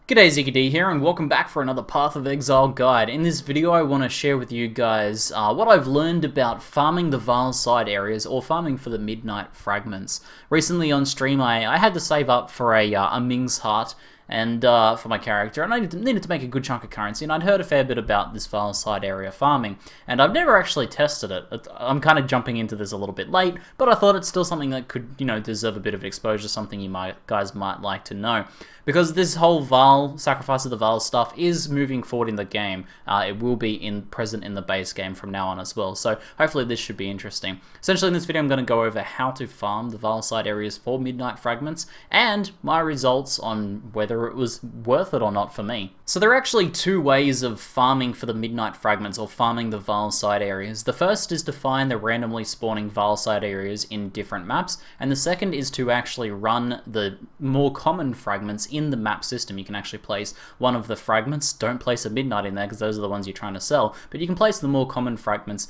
G'day, ZiggyD here, and welcome back for another Path of Exile guide. In this video I want to share with you guys what I've learned about farming the Vaal Side Areas, or farming for the Midnight Fragments. Recently on stream I had to save up for a Ming's Heart and for my character, and I needed to make a good chunk of currency, and I'd heard a fair bit about this Vaal Side area farming, and I've never actually tested it. I'm kind of jumping into this a little bit late, but I thought it's still something that could, deserve a bit of exposure, something you guys might like to know. Because this whole Vaal, Sacrifice of the Vaal stuff is moving forward in the game. It will be present in the base game from now on as well, so hopefully this should be interesting. Essentially in this video I'm going to go over how to farm the Vaal Side Areas for Midnight Fragments, and my results on whether it was worth it or not for me. So there are actually two ways of farming for the Midnight Fragments, or farming the Vaal Side Areas. The first is to find the randomly spawning Vaal Side Areas in different maps, and the second is to actually run the more common fragments in the map system. You can actually place one of the fragments. Don't place a Midnight in there because those are the ones you're trying to sell, but you can place the more common fragments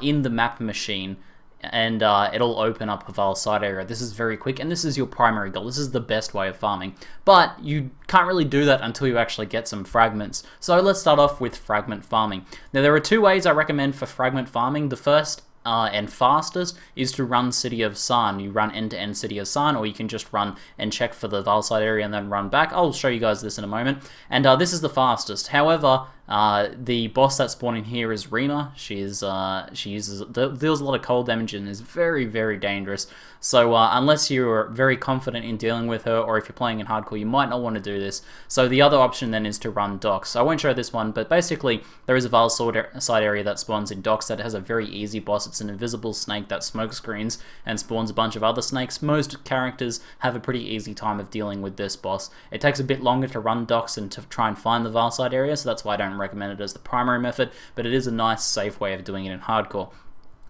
in the map machine, and it'll open up a Vaal Side area. This is very quick, and this is your primary goal. This is the best way of farming, but you can't really do that until you actually get some fragments. So let's start off with fragment farming. Now there are two ways I recommend for fragment farming. The first and fastest is to run City of San. You run end-to-end City of San, or you can just run and check for the Vaal Side area and then run back. I'll show you guys this in a moment, and this is the fastest. However, the boss that's spawning here is Rima. She deals a lot of cold damage and is very, very dangerous. So unless you're very confident in dealing with her, or if you're playing in hardcore, you might not want to do this. So the other option then is to run docks. So I won't show this one, but basically there is a Vaal Side area that spawns in docks that has a very easy boss. It's an invisible snake that smoke screens and spawns a bunch of other snakes. Most characters have a pretty easy time of dealing with this boss. It takes a bit longer to run docks and to try and find the Vaal Side area, so that's why I don't recommend it as the primary method, but it is a nice, safe way of doing it in hardcore.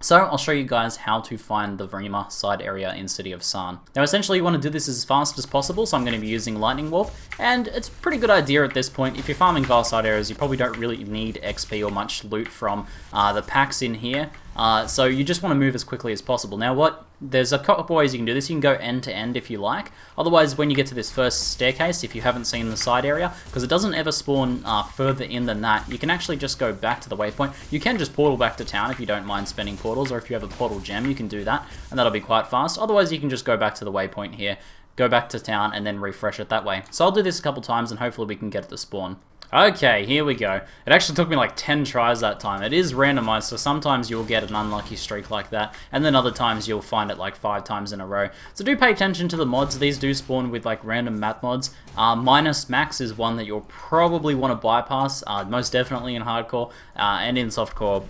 So I'll show you guys how to find the Rima side area in City of San. Now essentially you want to do this as fast as possible, so I'm going to be using Lightning Warp, and it's a pretty good idea at this point. If you're farming Vaal Side Areas, you probably don't really need XP or much loot from the packs in here, so you just want to move as quickly as possible. Now there's a couple ways you can do this. You can go end to end if you like. Otherwise, when you get to this first staircase, if you haven't seen the side area, because it doesn't ever spawn further in than that, you can actually just go back to the waypoint. You can just portal back to town if you don't mind spending portals, or if you have a portal gem, you can do that, and that'll be quite fast. Otherwise, you can just go back to the waypoint here, go back to town, and then refresh it that way. So I'll do this a couple times, and hopefully we can get it to spawn. Okay, here we go. It actually took me like 10 tries that time. It is randomized, so sometimes you'll get an unlucky streak like that, and then other times you'll find it like 5 times in a row. So do pay attention to the mods. These do spawn with like random map mods. Minus Max is one that you'll probably want to bypass, most definitely in hardcore, and in softcore.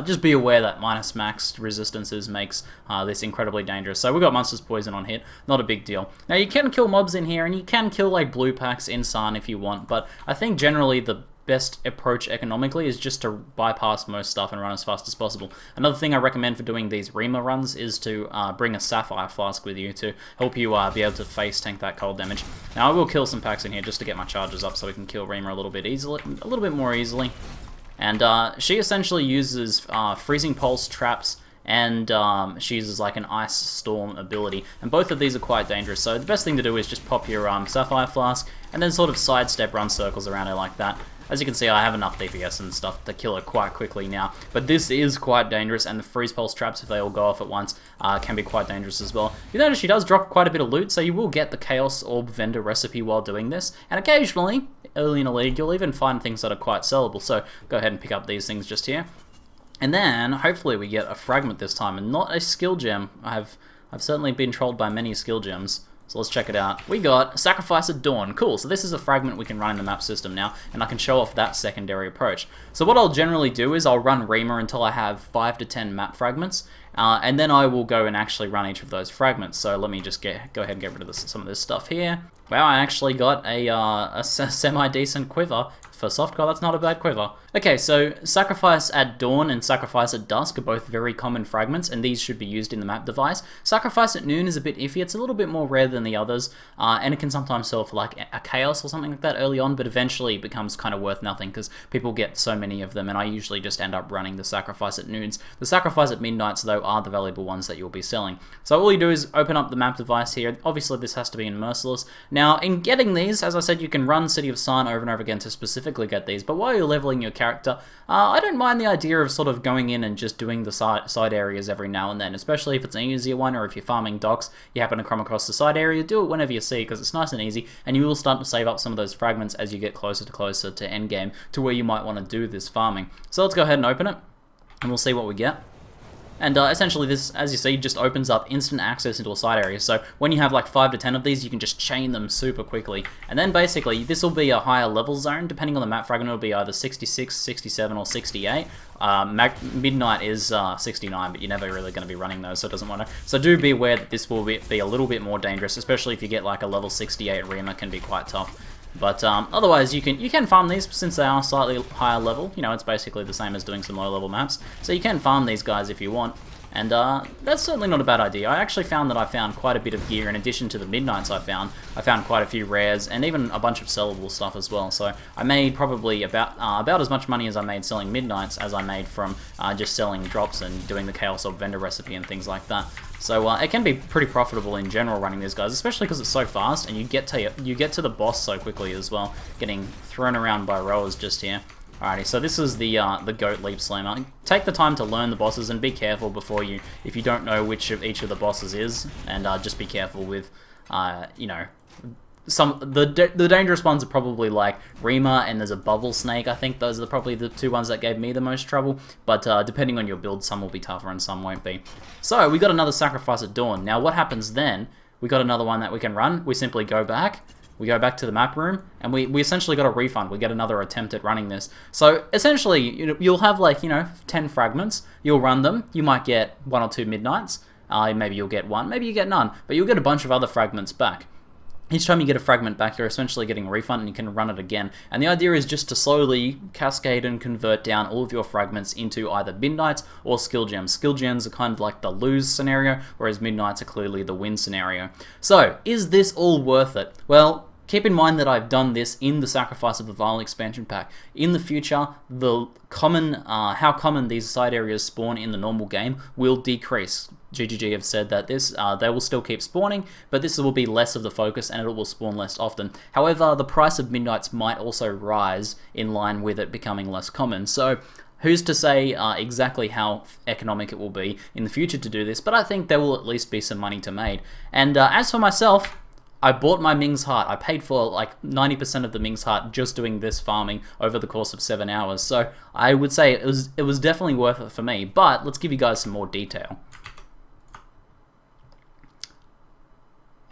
Just be aware that Minus Max resistances makes this incredibly dangerous. So we've got Monster's Poison on hit, not a big deal. Now you can kill mobs in here, and you can kill like blue packs in San if you want, but I think generally the best approach economically is just to bypass most stuff and run as fast as possible. Another thing I recommend for doing these Rima runs is to bring a Sapphire Flask with you to help you be able to face tank that cold damage. Now I will kill some packs in here just to get my charges up so we can kill Rima a little bit more easily. And she essentially uses Freezing Pulse traps, and she uses like an Ice Storm ability, and both of these are quite dangerous, so the best thing to do is just pop your Sapphire Flask and then sort of sidestep, run circles around her like that. As you can see, I have enough DPS and stuff to kill her quite quickly now, but this is quite dangerous, and the Freeze Pulse traps, if they all go off at once, can be quite dangerous as well. You notice she does drop quite a bit of loot, so you will get the Chaos Orb Vendor recipe while doing this, and occasionally, early in a league, you'll even find things that are quite sellable, so go ahead and pick up these things just here. And then, hopefully we get a fragment this time, and not a skill gem. I've certainly been trolled by many skill gems, so let's check it out. We got Sacrifice at Dawn. Cool, so this is a fragment we can run in the map system now, and I can show off that secondary approach. So what I'll generally do is I'll run Rima until I have 5 to 10 map fragments, and then I will go and actually run each of those fragments. So let me just go ahead and get rid of some of this stuff here. Wow, I actually got a semi-decent quiver. For softcore, that's not a bad quiver. Okay, so Sacrifice at Dawn and Sacrifice at Dusk are both very common fragments, and these should be used in the map device. Sacrifice at Noon is a bit iffy. It's a little bit more rare than the others, and it can sometimes sell for like a Chaos or something like that early on, but eventually it becomes kind of worth nothing because people get so many of them, and I usually just end up running the Sacrifice at Noons. The Sacrifice at Midnights, though, are the valuable ones that you'll be selling. So all you do is open up the map device here. Obviously this has to be in Merciless. Now in getting these, as I said, you can run City of Sign over and over again to specifically get these, but while you're leveling your character, I don't mind the idea of sort of going in and just doing the side areas every now and then, especially if it's an easier one, or if you're farming docks, you happen to come across the side area, do it whenever you see, because it's nice and easy, and you will start to save up some of those fragments as you get closer to endgame, to where you might want to do this farming. So let's go ahead and open it, and we'll see what we get. And essentially this, as you see, just opens up instant access into a side area. So when you have like 5 to 10 of these, you can just chain them super quickly. And then basically, this will be a higher level zone. Depending on the map fragment, it'll be either 66, 67, or 68. Midnight is 69, but you're never really going to be running those, so it doesn't matter. So do be aware that this will be a little bit more dangerous, especially if you get like a level 68 Rima, can be quite tough. But otherwise, you can farm these since they are slightly higher level. You know, it's basically the same as doing some low level maps. So you can farm these guys if you want. And that's certainly not a bad idea. I actually found that I found quite a bit of gear in addition to the Midnights I found quite a few rares and even a bunch of sellable stuff as well. So I made probably about as much money as I made selling Midnights as I made from just selling drops and doing the Chaos Orb vendor recipe and things like that. So it can be pretty profitable in general running these guys, especially because it's so fast and you get to the boss so quickly as well, getting thrown around by rowers just here. Alrighty, so this is the Goat Leap Slammer. Take the time to learn the bosses and be careful if you don't know which of each of the bosses is, and just be careful with, you know, the dangerous ones are probably like Rima, and there's a Bubble Snake. I think those are probably the two ones that gave me the most trouble, but depending on your build, some will be tougher and some won't be. So we got another Sacrifice at Dawn. Now what happens then? We got another one that we can run. We simply go back. We go back to the map room, and we essentially got a refund. We get another attempt at running this. So essentially, you'll have like, 10 fragments. You'll run them. You might get 1 or 2 Midnights. Maybe you'll get 1. Maybe you get none. But you'll get a bunch of other fragments back. Each time you get a fragment back, you're essentially getting a refund, and you can run it again. And the idea is just to slowly cascade and convert down all of your fragments into either Midnights or Skill Gems. Skill Gems are kind of like the lose scenario, whereas Midnights are clearly the win scenario. So, is this all worth it? Well, keep in mind that I've done this in the Sacrifice of the Vaal expansion pack. In the future, the how common these side areas spawn in the normal game will decrease. ZiggyD have said that they will still keep spawning, but this will be less of the focus and it will spawn less often. However, the price of Midnights might also rise in line with it becoming less common. So who's to say exactly how economic it will be in the future to do this, but I think there will at least be some money to made. And as for myself, I bought my Ming's Heart. I paid for like 90% of the Ming's Heart just doing this farming over the course of 7 hours. So I would say it was definitely worth it for me, but let's give you guys some more detail.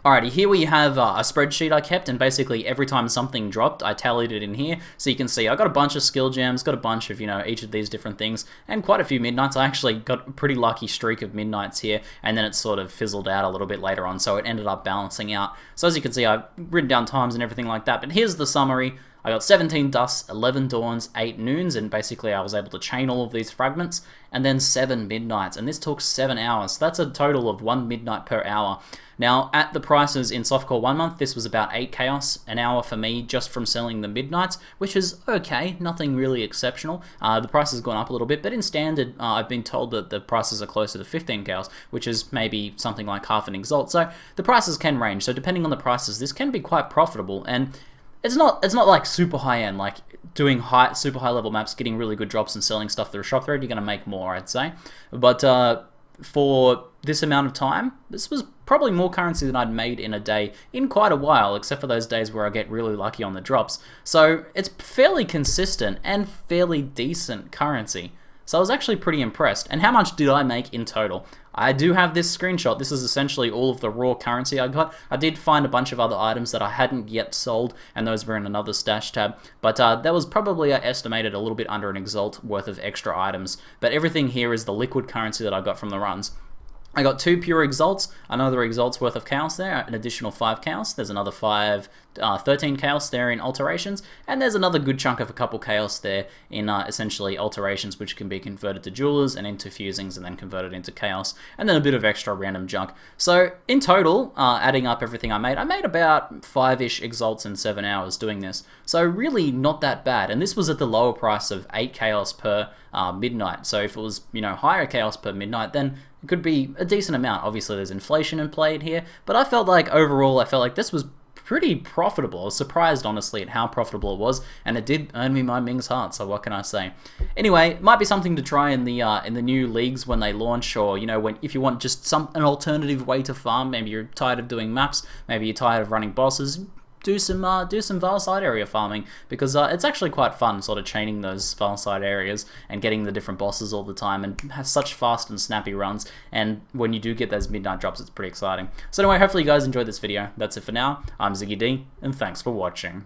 Alrighty, here we have a spreadsheet I kept, and basically every time something dropped, I tallied it in here. So you can see I got a bunch of skill gems, got a bunch of, each of these different things, and quite a few Midnights. I actually got a pretty lucky streak of Midnights here, and then it sort of fizzled out a little bit later on, so it ended up balancing out. So as you can see, I've written down times and everything like that, but here's the summary. I got 17 dusks, 11 dawns, 8 noons, and basically I was able to chain all of these fragments, and then 7 midnights, and this took 7 hours. So that's a total of 1 midnight per hour. Now, at the prices in Softcore 1 month, this was about 8 chaos an hour for me just from selling the midnights, which is okay, nothing really exceptional. The price has gone up a little bit, but in standard, I've been told that the prices are closer to 15 chaos, which is maybe something like half an Exalt. So the prices can range. So depending on the prices, this can be quite profitable, and it's not like super high end, like doing super high level maps, getting really good drops and selling stuff through a shop thread, you're going to make more, I'd say. But for this amount of time, this was probably more currency than I'd made in a day in quite a while, except for those days where I get really lucky on the drops. So it's fairly consistent and fairly decent currency. So I was actually pretty impressed. And how much did I make in total? I do have this screenshot. This is essentially all of the raw currency I got. I did find a bunch of other items that I hadn't yet sold, and those were in another stash tab. But that was probably, I estimated, a little bit under an Exalt worth of extra items. But everything here is the liquid currency that I got from the runs. I got 2 pure Exalts, another Exalt's worth of Chaos there, an additional 5 Chaos, there's another 13 Chaos there in Alterations, and there's another good chunk of a couple Chaos there in essentially Alterations, which can be converted to Jewelers and into Fusings and then converted into Chaos, and then a bit of extra random junk. So in total, adding up everything I made about 5-ish Exalts in 7 hours doing this. So really not that bad, and this was at the lower price of 8 Chaos per midnight. So if it was, higher Chaos per midnight, then it could be a decent amount. Obviously there's inflation in play here, but I felt like overall, I felt like this was pretty profitable. I was surprised, honestly, at how profitable it was, and it did earn me my Ming's heart, so what can I say? Anyway, it might be something to try in the new leagues when they launch, or, you know, if you want just an alternative way to farm. Maybe you're tired of doing maps, maybe you're tired of running bosses. Do some Vaal Side area farming, because it's actually quite fun sort of chaining those Vaal Side areas and getting the different bosses all the time, and has such fast and snappy runs, and when you do get those midnight drops, it's pretty exciting. So anyway, hopefully you guys enjoyed this video. That's it for now. I'm ZiggyD, and thanks for watching.